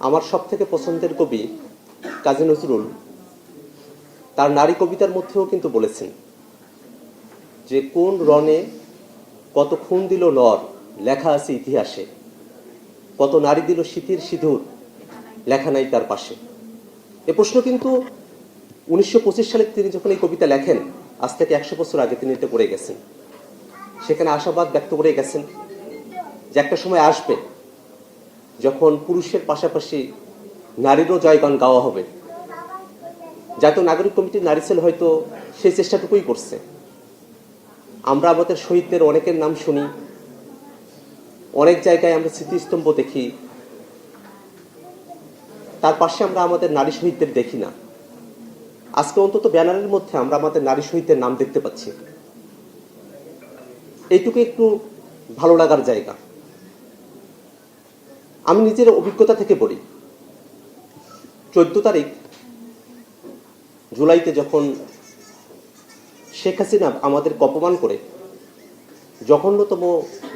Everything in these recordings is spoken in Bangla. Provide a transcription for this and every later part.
আমার সবথেকে পছন্দের কবি কাজী নজরুল তার নারী কবিতার মধ্যেও কিন্তু বলেছেন যে কোন রণে কত খুন দিল নর লেখা আছে ইতিহাসে, কত নারী দিল শীতের সিঁদুর লেখা নাই তার পাশে। এ প্রশ্ন কিন্তু 1925 সালে তিনি যখন এই কবিতা লেখেন, আজ থেকে 100 বছর আগে তিনি এটা করে গেছেন। সেখানে আশাবাদ ব্যক্ত করে গেছেন যে একটা সময় আসবে যখন পুরুষের পাশাপাশি নারীরও জয়গান গাওয়া হবে। জাতীয় নাগরিক কমিটির নারী সেল হয়তো সেই চেষ্টাটুকুই করছে। আমরা আমাদের শহীদদের অনেকের নাম শুনি, অনেক জায়গায় আমরা স্মৃতিস্তম্ভ দেখি, তার পাশে আমরা আমাদের নারী শহীদদের দেখি না। আজকে অন্তত ব্যানারের মধ্যে আমরা আমাদের নারী শহীদদের নাম দেখতে পাচ্ছি। এইটুকু একটু ভালো লাগার জায়গা। আমি নিজের অভিজ্ঞতা থেকে বলি, 14 তারিখ জুলাইতে যখন শেখ হাসিনা আমাদেরকে অপমান করে জঘন্যতম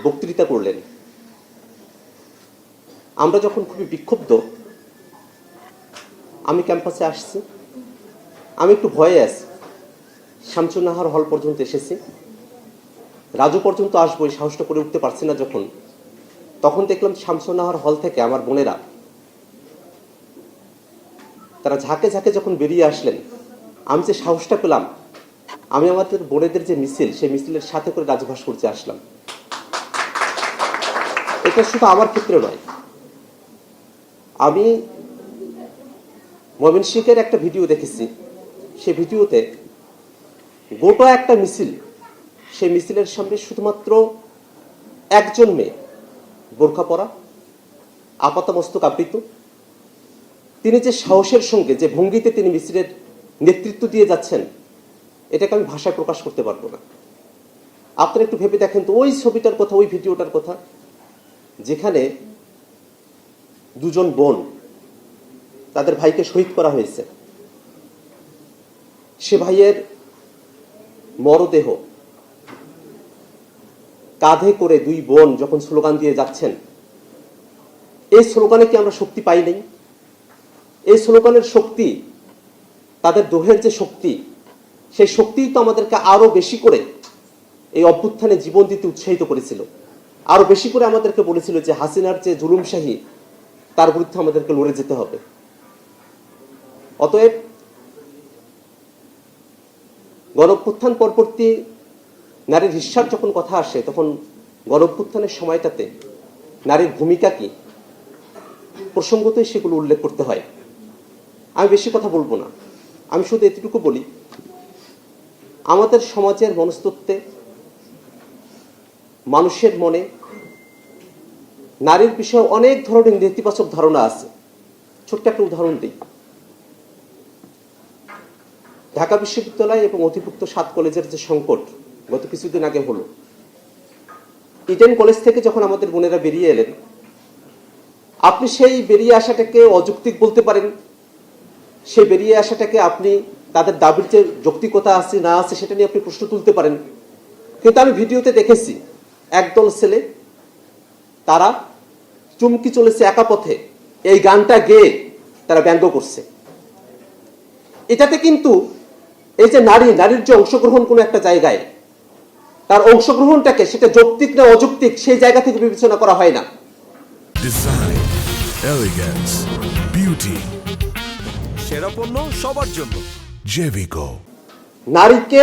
বক্তৃতা করলেন, আমরা যখন খুবই বিক্ষুব্ধ, আমি ক্যাম্পাসে আসছি, আমি একটু ভয়ে আছি। শামসুন্নাহার হল পর্যন্ত এসেছি, রাজু পর্যন্ত আসবো, এই সাহসটা করে উঠতে পারছি না। তখন দেখলাম শামসুন্নাহার হল থেকে আমার বোনেরা তারা ঝাঁকে ঝাঁকে যখন বেরিয়ে আসলেন, আমি যে সাহসটা পেলাম, আমি আমাদের বোনেদের যে মিছিল, সেই মিছিলের সাথে করে রাজভাস্কর্যে আসলাম। এটা শুধু আমার ক্ষেত্রে নয়, আমি ময়মনসিংহের একটা ভিডিও দেখেছি। সেই ভিডিওতে গোটা একটা মিছিল, সেই মিছিলের সামনে শুধুমাত্র একজন মেয়ে, বোরখা পরা, আপাতমস্তক আবৃত। তিনি যে সাহসের সঙ্গে, যে ভঙ্গিতে তিনি মিছিলের নেতৃত্ব দিয়ে যাচ্ছেন, এটাকে আমি ভাষায় প্রকাশ করতে পারবো না। আপনারা একটু ভেবে দেখেন তো ওই ছবিটার কথা, ওই ভিডিওটার কথা, যেখানে দুজন বোন তাদের ভাইকে শহীদ করা হয়েছে, সে ভাইয়ের মরদেহ কাঁধে করে দুই বোন যখন স্লোগান দিয়ে যাচ্ছেন, এই স্লোগানে কি আমরা শক্তি পাই নাই? এই স্লোগানের শক্তি, তাদের দোহের যে শক্তি, সেই শক্তি তো আমাদেরকে আরো বেশি করে এই অভ্যুত্থানে জীবন দিতে উৎসাহিত করেছিল, আরো বেশি করে আমাদেরকে বলেছিল যে হাসিনার যে জুলুমশাহী, তার বিরুদ্ধে আমাদেরকে লড়ে যেতে হবে। অতএব গণঅভ্যুত্থান পরবর্তী নারীর হিস্সার যখন কথা আসে, তখন গণঅভ্যুত্থানের সময়টাতে নারীর ভূমিকা কি, প্রসঙ্গতই সেগুলো উল্লেখ করতে হয়। আমি বেশি কথা বলবো না, আমি শুধু এতটুকু বলি, আমাদের সমাজের মনস্তত্ত্বে, মানুষের মনে নারীর বিষয়ে অনেক ধরনের নেতিবাচক ধারণা আছে। ছোট্ট একটা উদাহরণ দিই। ঢাকা বিশ্ববিদ্যালয় এবং অধিভুক্ত 7 কলেজের যে সংকট গত কিছুদিন আগে হলো, ইডেন কলেজ থেকে যখন আমাদের বোনেরা বেরিয়ে এলেন, আপনি সেই বেরিয়ে আসাটাকে অযৌক্তিক বলতে পারেন, সেই বেরিয়ে আসাটাকে আপনি তাদের দাবির যে যৌক্তিকতা আছে না আছে সেটা নিয়ে আপনি প্রশ্ন তুলতে পারেন। কিন্তু আমি ভিডিওতে দেখেছি একদল ছেলে, তারা চুমকি চলেছে একা পথে, এই গানটা গেয়ে তারা ব্যঙ্গ করছে। এটাতে কিন্তু এই যে নারীর যে অংশগ্রহণ কোনো একটা জায়গায়, তার অংশগ্রহণটাকে সেটা যৌক্তিক না অযৌক্তিক সেই জায়গা থেকে বিবেচনা করা হয় না। ডিজাইন, এলিগেন্স, বিউটি, সেরা পণ্য সবার জন্য জেভিকো। নারীকে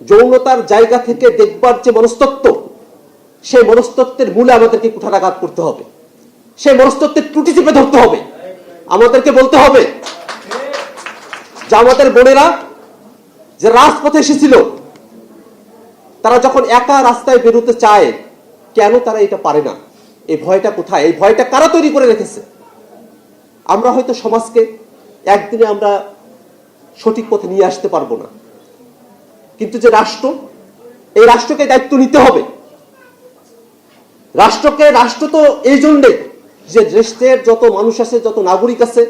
যৌনতার জায়গা থেকে দেখবার যে মনস্তত্ত্ব, সেই মনস্তত্ত্বের মূলে আমাদেরকে কুঠারাঘাত করতে হবে, সেই মনস্তত্ত্বের ত্রুটি চেপে ধরতে হবে। আমাদেরকে বলতে হবে যে আমাদের বোনেরা যে রাজপথে এসেছিল, তারা যখন একা রাস্তায় বেরোতে চায়, কেন তারা এটা পারে না? এই ভয়টা কোথায়? এই ভয়টা কারা তৈরি করে রেখেছে? আমরা হয়তো সমাজকে একদিনে আমরা সঠিক পথে নিয়ে আসতে পারবো না, কিন্তু যে রাষ্ট্র, এই রাষ্ট্রকে দায়িত্ব নিতে হবে। রাষ্ট্র তো এই জন্যে যে দেশের যত মানুষ আছে, যত নাগরিক আছে,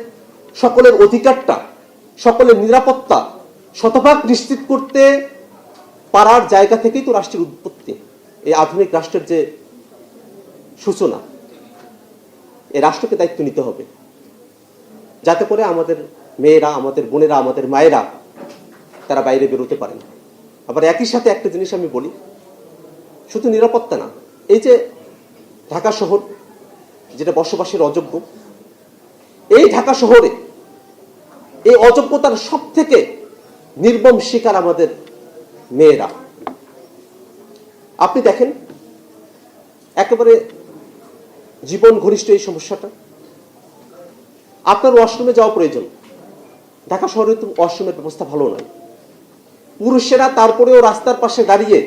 সকলের অধিকারটা, সকলের নিরাপত্তা শতভাগ নিশ্চিত করতে পারার জায়গা থেকেই তো রাষ্ট্রের উৎপত্তি, এই আধুনিক রাষ্ট্রের যে সূচনা। এই রাষ্ট্রকে দায়িত্ব নিতে হবে, যাতে করে আমাদের মেয়েরা, আমাদের বোনেরা, আমাদের মায়েরা তারা বাইরে বেরোতে পারেন। আবার একই সাথে একটা জিনিস আমি বলি, শুধু নিরাপত্তা না, এই যে ঢাকা শহর যেটা বসবাসের অযোগ্য, এই ঢাকা শহরে এই অযোগ্যতার সব থেকে নির্মম শিকার আমাদের মেয়েরা। আপনি দেখেন একেবারে জীবন ঘনিষ্ঠ এই সমস্যাটা। আপনার ওয়াশরুমে যাওয়া প্রয়োজন, ঢাকা শহরে তো ওয়াশরুমের ব্যবস্থা ভালো নয়। পুরুষেরা তারপরেও রাস্তার পাশে দাঁড়িয়ে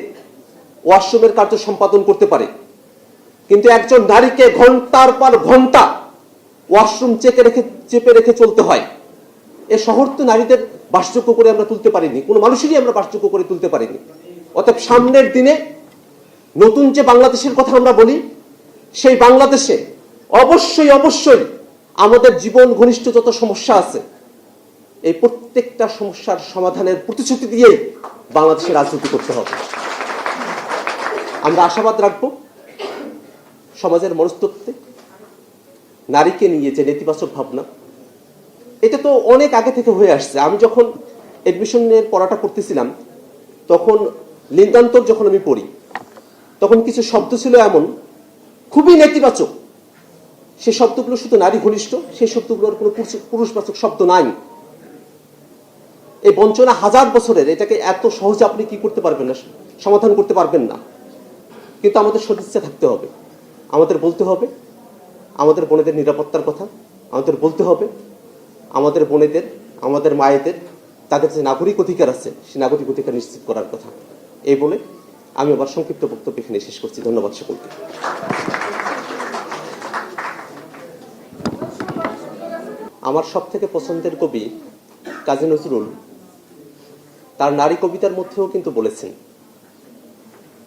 ওয়াশরুমের কার্য সম্পাদন করতে পারে, কিন্তু একজন নারীকে ঘন্টার পর ঘন্টা ওয়াশরুম চেপে রেখে চলতে হয়। এ শহর তো নারীদের বাসযোগ্য করে আমরা তুলতে পারিনি, কোনো মানুষেরই আমরা বাসযোগ্য করে তুলতে পারিনি। অতএব সামনের দিনে নতুন যে বাংলাদেশের কথা আমরা বলি, সেই বাংলাদেশে অবশ্যই অবশ্যই আমাদের জীবন ঘনিষ্ঠ যত সমস্যা আছে, এই প্রত্যেকটা সমস্যার সমাধানের প্রতিশ্রুতি দিয়েই বাংলাদেশে রাজনীতি করতে হবে। আমরা আশাবাদ রাখব সমাজের মনস্তত্ত্বে নারীকে নিয়ে যে নেতিবাচক ভাবনা, এটা তো অনেক আগে থেকে হয়ে আসছে। আমি যখন এডমিশনের পড়াটা করতেছিলাম, তখন লিঙ্গান্তর যখন আমি পড়ি, তখন কিছু শব্দ ছিল এমন খুবই নেতিবাচক। সেই শব্দগুলো শুধু নারী ঘনিষ্ঠ, সেই শব্দগুলোর কোনো পুরুষবাচক শব্দ নাই। এই বঞ্চনা হাজার বছরের, এটাকে এত সহজে আপনি কি করতে পারবেন না, সমাধান করতে পারবেন না। কিন্তু আমাদের সদিচ্ছা থাকতে হবে, আমাদের বলতে হবে আমাদের বোনেদের নিরাপত্তার কথা, আমাদের বলতে হবে আমাদের বোনেদের, আমাদের মায়েদের তাদের যে নাগরিক অধিকার আছে সেই নাগরিক অধিকার নিশ্চিত করার কথা। এই বলে আমি আবার সংক্ষিপ্ত বক্তব্য এখানে শেষ করছি। ধন্যবাদ সকলকে। আমার সব থেকে পছন্দের কবি কাজী নজরুল তার নারী কবিতার মধ্যেও কিন্তু বলেছেন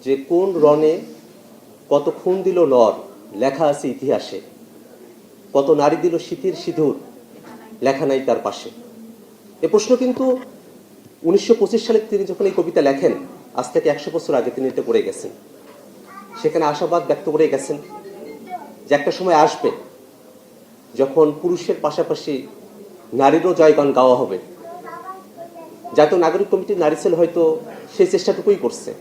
যে কোন রণে কত খুন দিল নর, লেখা আছে ইতিহাসে, কত নারী দিল শীতের সিঁদুর, লেখা নাই তার পাশে। এ প্রশ্ন কিন্তু 1925 সালে তিনি যখন এই কবিতা লেখেন, আজ থেকে 100 বছর আগে তিনি এটা করে গেছেন। সেখানে আশাবাদ ব্যক্ত করে গেছেন যে একটা সময় আসবে যখন পুরুষের পাশাপাশি নারীরও জয়গান গাওয়া হবে। জাতীয় নাগরিক কমিটির নারী সেল হয়তো সেই চেষ্টাটুকুই করছে।